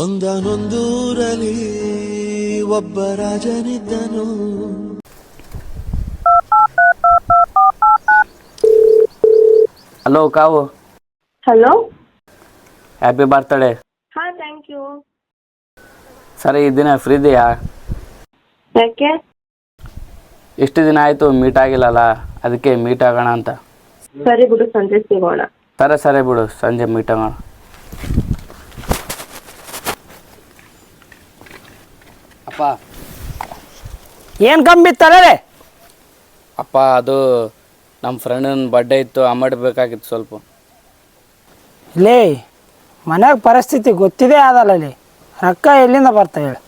ಒಂದನೊಂದೂರಲ್ಲಿ ಒಬ್ಬ ರಾಜನಿದ್ದನು. ಹಲೋ ಕಾವು. Hello, happy birthday. ಹಾ ಥ್ಯಾಂಕ್ ಯು. ಸರಿ, ಈ ದಿನ ಫ್ರೀ ಇದೆಯಾ? ಯಾಕೆ? ಎಷ್ಟು ದಿನ ಆಯಿತು ಮೀಟ್ ಆಗಿಲ್ಲಲ್ಲ, ಅದಕ್ಕೆ ಮೀಟ್ ಆಗೋಣ ಅಂತ. ಸರಿ ಬಿಡು, ಸಂಜೆ ಸಿಗೋಣ. ಸರಿ ಬಿಡು, ಸಂಜೆ ಮೀಟ್ ಆಗೋಣ. ಅಪ್ಪ, ಏನು ಕಂಬಿತ್ತಲ್ಲ? ಅಪ್ಪ ಅದು ನಮ್ಮ ಫ್ರೆಂಡನ ಬರ್ಡೇ ಇತ್ತು, ಅಮೌಂಟ್ ಬೇಕಾಗಿತ್ತು ಸ್ವಲ್ಪ. ಲೇ, ಮನ್ಯಾಗ ಪರಿಸ್ಥಿತಿ ಗೊತ್ತಿದೆ ಆದಲ್ಲ, ಲೇ ರೊಕ್ಕ ಎಲ್ಲಿಂದ ಬರ್ತಾ ಹೇಳು?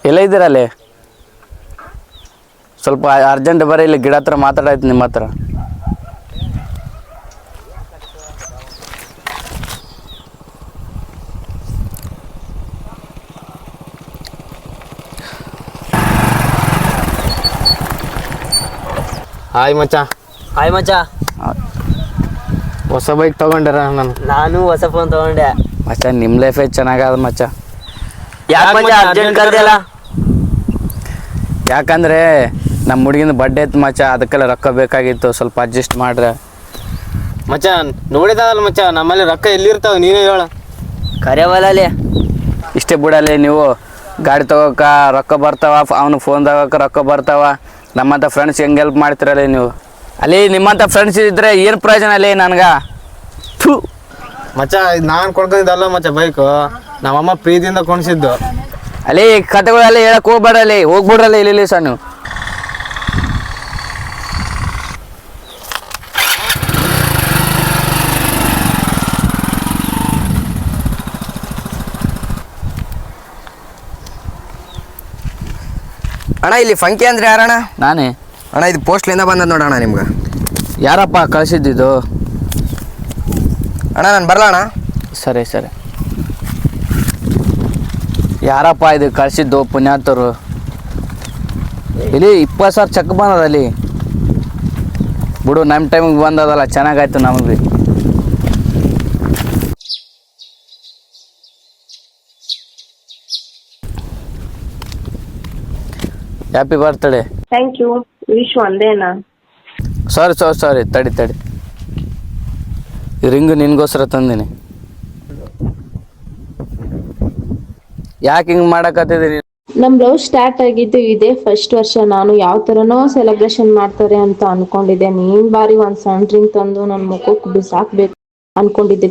ಎಲ್ಲ ಇದ್ದೀರಲ್ಲಿ? ಸ್ವಲ್ಪ ಅರ್ಜೆಂಟ್ ಬರೀ, ಇಲ್ಲಿ ಗಿಡ ಹತ್ರ ಮಾತಾಡಾಯ್ತು ನಿಮ್ಮ ಹತ್ರ. ಹಾಯ್ ಮಚ್ಚ. ಹೊಸ ಬೈಕ್ ತಗೊಂಡಿರ? ನಾನು ಹೊಸ ಫೋನ್ ತಗೊಂಡೆ. ಮಚ್ಚ, ನಿಮ್ಮ ಲೈಫೇ ಚೆನ್ನಾಗದ ಮಚ್ಚ. ಯಾಕಂದ್ರೆ ನಮ್ಮ ಹುಡುಗಿನ ಬರ್ಡೇ ಇತ್ತು ಮಚ್ಚ, ಅದಕ್ಕೆಲ್ಲ ರೊಕ್ಕ ಬೇಕಾಗಿತ್ತು, ಸ್ವಲ್ಪ ಅಡ್ಜಸ್ಟ್ ಮಾಡ್ರೆ. ಮಚ್ಚ ನೋಡಿದಲ್ಲ ಮಚ್ಚ, ನಮ್ಮಲ್ಲಿ ರೊಕ್ಕ ಎಲ್ಲಿರ್ತಾವ ನೀನೇ ಹೇಳ. ಕರೆವಲ್ಲೇ ಇಷ್ಟೇ ಬಿಡಲ್ಲಿ, ನೀವು ಗಾಡಿ ತಗೋಕ ರೊಕ್ಕ ಬರ್ತಾವ, ಅವನು ಫೋನ್ ತಗೋಕ ರೊಕ್ಕ ಬರ್ತಾವ. ನಮ್ಮಂಥ ಫ್ರೆಂಡ್ಸ್ ಹೆಂಗೆ ಹೆಲ್ಪ್ ಮಾಡ್ತಿರಲ್ಲ ನೀವು? ಅಲ್ಲಿ ನಿಮ್ಮಂಥ ಫ್ರೆಂಡ್ಸ್ ಇದ್ದರೆ ಏನು ಪ್ರಯೋಜನ ಅಲ್ಲಿ ನನಗೆ? ಥೂ ಮಚ್ಚ, ನಾನು ಕೊಂಡ್ಕೊಂಡಿದ್ದಲ್ಲ ಮಚ್ಚ ಬೈಕು, ನಮ್ಮಮ್ಮ ಪ್ರೀತಿಯಿಂದ ಕೊಂಡ್ಸಿದ್ದು. ಅಲ್ಲಿ ಕತೆಗಳೆಲ್ಲ ಹೇಳಕ್ ಹೋಗ್ಬೇಡಲ್ಲಿ, ಹೋಗ್ಬಿಡ್ರಲ್ಲ ಇಲ್ಲಿ ಸರ್ ನೀವು. ಅಣ್ಣ, ಇಲ್ಲಿ ಫಂಕಿ ಅಂದ್ರೆ ಯಾರಣ್ಣ? ನಾನೇ ಅಣ್ಣ, ಇದು ಪೋಸ್ಟ್ಲಿಂದ ಬಂದದ ನೋಡೋಣ ನಿಮ್ಗೆ. ಯಾರಪ್ಪ ಕಳಿಸಿದ್ದು? ಅಣ್ಣ, ನಾನು ಬರಲ ಅಣ್ಣ? ಸರಿ. ಯಾರಪ್ಪ ಇದು ಕಳಿಸಿದ್ದು? ಪುಣ್ಯಾತರು. ಇಲ್ಲಿ 20,000 ಚೆಕ್ ಬಂದದಲ್ಲಿ ಬಿಡು, ನಮ್ಮ ಟೈಮಿಗೆ ಬಂದದಲ್ಲ, ಚೆನ್ನಾಗಾಯ್ತು ನಮಗೆ. Happy birthday. Thank you. Wish ಒಂದೇನಾ? ಸಾರಿ, ತಡಿ. ಈ ರಿಂಗು ನಿನ್ಗೋಸ್ಕರ ತಂದೀನಿ. ಯಾಕೆ ಹಿಂಗೆ ಮಾಡಕತ್ತಿದ್ದೀನಿ? ನಮ್ ಲವ್ ಸ್ಟಾರ್ಟ್ ಆಗಿದ್ದು ಇದೇ ಫಸ್ಟ್ ವರ್ಷ. ನಾನು ಯಾವ ತರನೋ ಸೆಲೆಬ್ರೇಷನ್ ಮಾಡ್ತಾರೆ ಅಂತ ಅನ್ಕೊಂಡಿದ್ದೆ. ನೀನ್ ಬಾರಿ ಒಂದ್ ಸಣ್ಣ ಡ್ರಿಂಕ್ ತಂದು ನನ್ ಮುಖಕ್ಕೆ ಬಿಸಾಕ್ಬೇಕು ಅನ್ಕೊಂಡಿದ್ದೆ.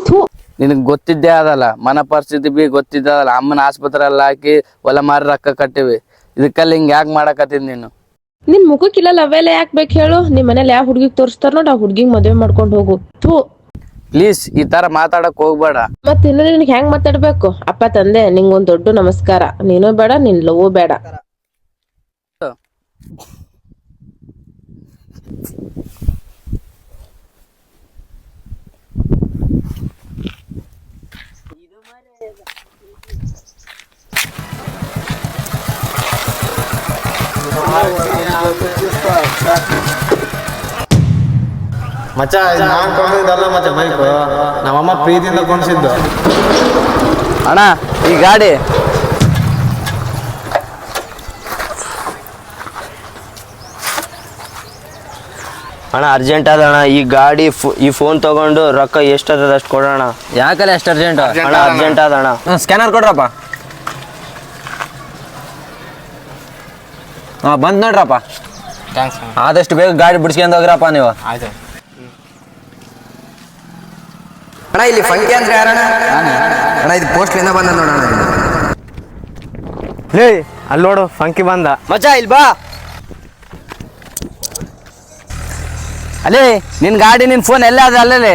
ನಿನಗೆ ಗೊತ್ತಿದ್ದೇ ಅದಲ್ಲ, ಮನ ಪರಿಸ್ಥಿತಿ ಬಿ ಗೊತ್ತಿದ್ದಲ್ಲ. ಅಮ್ಮನ ಆಸ್ಪತ್ರೆ ಎಲ್ಲ ಹಾಕಿ ಹೊಲ ಮಾರಿ ರೊಕ್ಕ ಕಟ್ಟಿವಿ. ಇದಕ್ಕೆಲ್ಲ ಹಿಂಗೆ ಯಾಕೆ ಮಾಡಕತ್ತಿದ್ ನೀನು? ನಿನ್ ಮುಖಕ್ಕಿಲ್ಲ ಲವೆಲ್ಲ ಯಾಕೆ ಬೇಕು ಹೇಳು? ನಿಮ್ ಮನೇಲಿ ಯಾವ ಹುಡ್ಗಿಗ್ ತೋರಿಸ್ತಾರ ನೋಡ್, ಆ ಹುಡ್ಗಿಗ್ ಮದ್ವೆ ಮಾಡ್ಕೊಂಡು ಹೋಗು. ಪ್ಲೀಸ್ ಈ ತರ ಮಾತಾಡಕ್ ಹೋಗ್ಬೇಡ. ಮತ್ತೆ ಇನ್ನು ನಿನ್ಗೆ ಹೆಂಗ್ ಮಾತಾಡ್ಬೇಕು? ಅಪ್ಪ ತಂದೆ ನಿಂಗೊಂದ್ ದೊಡ್ಡ ನಮಸ್ಕಾರ. ನೀನು ಬೇಡ, ನಿನ್ ಲವ್ ಬೇಡ. ಮಚ್ಚ, ನಾನು ಕೊಂಡ್ಕೊಂಡಿದ್ದಲ್ಲ ಮಚ್ಚ ಬೈಕು, ನಮ್ಮಮ್ಮ ಪ್ರೀತಿಯಿಂದ ಕೊಂಡ್ಸಿದ್ದು. ಅಣ್ಣ, ಈ ಗಾಡಿ ಅಣ್ಣ ಅರ್ಜೆಂಟ್ ಅದಣ್ಣ. ಈ ಗಾಡಿ ಈ ಫೋನ್ ತಗೊಂಡು ರೊಕ್ಕ ಎಷ್ಟದ ಅಷ್ಟು ಕೊಡೋಣ. ಯಾಕಲ್ಲ ಎಷ್ಟು ಅರ್ಜೆಂಟ್? ಅಣ್ಣ ಅರ್ಜೆಂಟ್ ಅದಣ್ಣ. ಸ್ಕ್ಯಾನರ್ ಕೊಡ್ರಪ್ಪ. ಬಂದ್ ನೋಡ್ರಪ್ಪ. ಥ್ಯಾಂಕ್ಸ್. ಆದಷ್ಟು ಬೇಗ ಗಾಡಿ ಬಿಡಿಸ್ಕೊಂಡು ಹೋಗ್ರಪ್ಪ ನೀವು. ಆಯ್ತು ಅಣ್ಣ, ಇಲ್ಲಿ ಫಂಕಿ ಅಂದ್ರೆ ಯಾರಣ್ಣ? ಅಣ್ಣ, ಇದು ಪೋಸ್ಟ್ಲಿಂದ ಬಂದದ ನೋಡೋಣ. ಲೇ, ಅಲ್ಲಿ ನೋಡು ಫಂಕಿ ಬಂದ. ಮಚ್ಚ ಇಲ್ಲಿ ಬಾ. ಅಲ್ಲೇ ನಿನ್ ಗಾಡಿ, ನಿನ್ ಫೋನ್ ಎಲ್ಲ ಅದ ಅಲ್ಲೇ.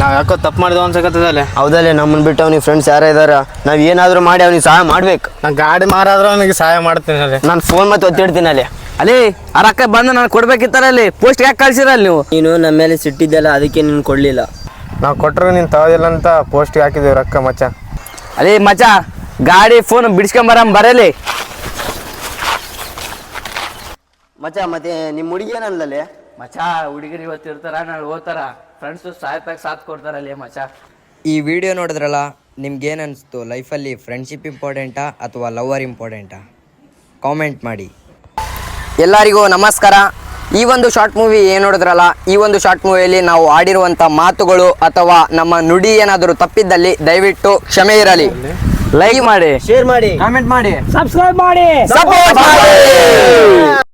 ನಾವ್ ಯಾಕೋ ತಪ್ಪು ಮಾಡಿದ್ವು ಅನ್ಸಕತ್ತದಲ್ಲೇ. ಹೌದಲ್ಲೇ, ನಮ್ಮನ್ ಬಿಟ್ಟು ಅವ್ನಿಗೆ ಫ್ರೆಂಡ್ಸ್ ಯಾರ ಇದಾರ? ನಾವ್ ಏನಾದ್ರು ಮಾಡಿ ಅವ್ನಿಗೆ ಸಹಾಯ ಮಾಡ್ಬೇಕು. ನಾ ಗಾಡಿ ಮಾರಾದ್ರೂ ಅವನಿಗೆ ಸಹಾಯ ಮಾಡ್ತೀನಿ ಅಲ್ಲೇ. ನಾನು ಫೋನ್ ಮತ್ತೆ ಒತ್ತಿಡ್ತೀನಿ ಅಲ್ಲೇ. ಅಲ್ಲಿ ಆ ರೊಕ್ಕ ಬಂದು ನಾನು ಕೊಡ್ಬೇಕಿತ್ತಾರ, ಅಲ್ಲಿ ಪೋಸ್ಟ್ ಯಾಕೆ ಕಳ್ಸಿರಲ್ಲ ನೀವು? ನೀನು ನಮ್ಮ ಮೇಲೆ ಸಿಟ್ಟಿದ್ದಲ್ಲ, ಅದಕ್ಕೆ ನೀನು ಕೊಡ್ಲಿಲ್ಲ. ನಾವು ಕೊಟ್ಟರು ನೀನು ತಗೋದಿಲ್ಲ ಅಂತ ಪೋಸ್ಟಿಗೆ ಹಾಕಿದ್ದೀವಿ ರೊಕ್ಕ ಮಚ್ಚ. ಅಲೇ ಮಚ್ಚ ಗಾಡಿ ಫೋನ್ ಬಿಡಿಸ್ಕೊಂಬರಂ ಬರಲಿ. ಮಚ್ಚ ಮತ್ತೆ ನಿಮ್ಮ ಹುಡುಗಿ ಏನಂದಲೇ? ಮಚ್ಚ ಹುಡುಗರು ಇವತ್ತು ಇರ್ತಾರ ನಾಳೆ ಹೋಗ್ತಾರ, ಫ್ರೆಂಡ್ಸು ಸಾಥ್ ಕೊಡ್ತಾರಲ್ಲೇ ಮಚ್ಚ. ಈ ವಿಡಿಯೋ ನೋಡಿದ್ರಲ್ಲ, ನಿಮ್ಗೇನು ಅನಿಸ್ತು? ಲೈಫಲ್ಲಿ ಫ್ರೆಂಡ್ಶಿಪ್ ಇಂಪಾರ್ಟೆಂಟಾ ಅಥವಾ ಲವರ್ ಇಂಪಾರ್ಟೆಂಟಾ? ಕಾಮೆಂಟ್ ಮಾಡಿ. ಎಲ್ಲರಿಗೂ ನಮಸ್ಕಾರ. ಈ ಒಂದು ಶಾರ್ಟ್ ಮೂವಿ ಏನು ನೋಡಿದ್ರಲ್ಲ, ಈ ಒಂದು ಶಾರ್ಟ್ ಮೂವಿಯಲ್ಲಿ ನಾವು ಆಡಿರುವಂಥ ಮಾತುಗಳು ಅಥವಾ ನಮ್ಮ ನುಡಿ ಏನಾದರೂ ತಪ್ಪಿದ್ದಲ್ಲಿ ದಯವಿಟ್ಟು ಕ್ಷಮೆ ಇರಲಿ. ಲೈಕ್ ಮಾಡಿ, ಶೇರ್ ಮಾಡಿ, ಕಾಮೆಂಟ್ ಮಾಡಿ, ಸಬ್ಸ್ಕ್ರೈಬ್ ಮಾಡಿ. ಸಪೋರ್ಟ್ ಮಾಡಿ.